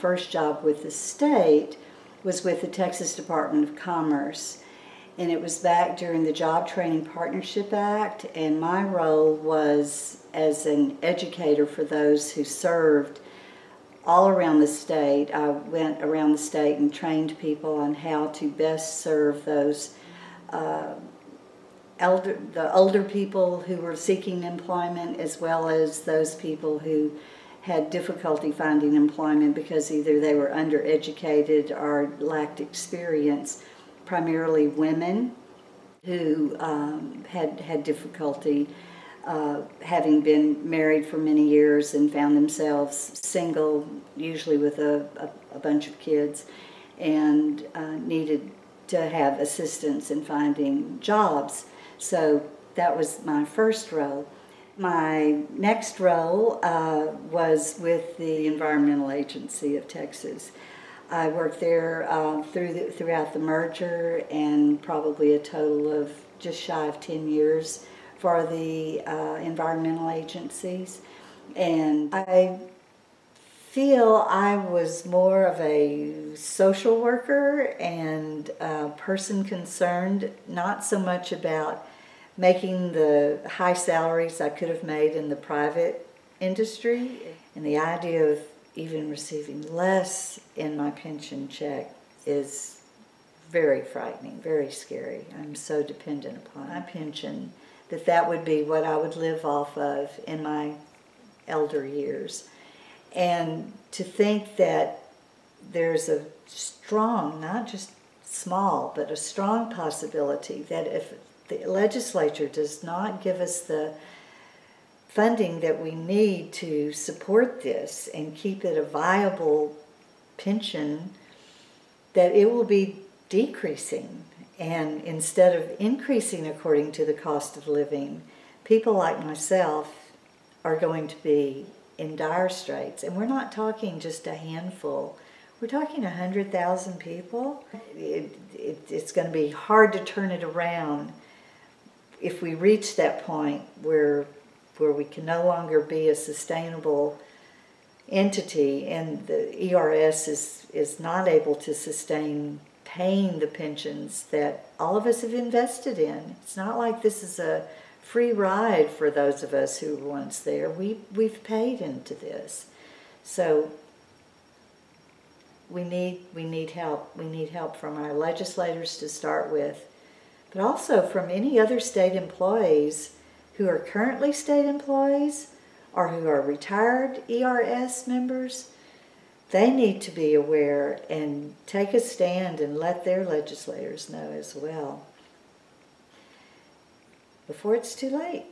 first job with the state was with the Texas Department of Commerce. And it was back during the Job Training Partnership Act, and my role was as an educator for those who served all around the state. I went around the state and trained people on how to best serve those the older people who were seeking employment, as well as those people who had difficulty finding employment because either they were undereducated or lacked experience. Primarily women who had difficulty having been married for many years and found themselves single, usually with a bunch of kids, and needed to have assistance in finding jobs. So that was my first role. My next role was with the Environmental Agency of Texas. I worked there throughout the merger, and probably a total of just shy of 10 years for the environmental agencies. And I feel I was more of a social worker and a person concerned not so much about making the high salaries I could have made in the private industry, and the idea of even receiving less in my pension check is very frightening, very scary. I'm so dependent upon my pension that would be what I would live off of in my elder years. And to think that there's a strong, not just small, but a strong possibility that if the legislature does not give us the funding that we need to support this and keep it a viable pension, that it will be decreasing. And instead of increasing according to the cost of living, people like myself are going to be in dire straits. And we're not talking just a handful. We're talking 100,000 people. It's going to be hard to turn it around if we reach that point where we can no longer be a sustainable entity, and the ERS is not able to sustain paying the pensions that all of us have invested in. It's not like this is a free ride for those of us who were once there. We've paid into this. So we need help. We need help from our legislators to start with, but also from any other state employees who are currently state employees or who are retired ERS members. They need to be aware and take a stand and let their legislators know as well before it's too late.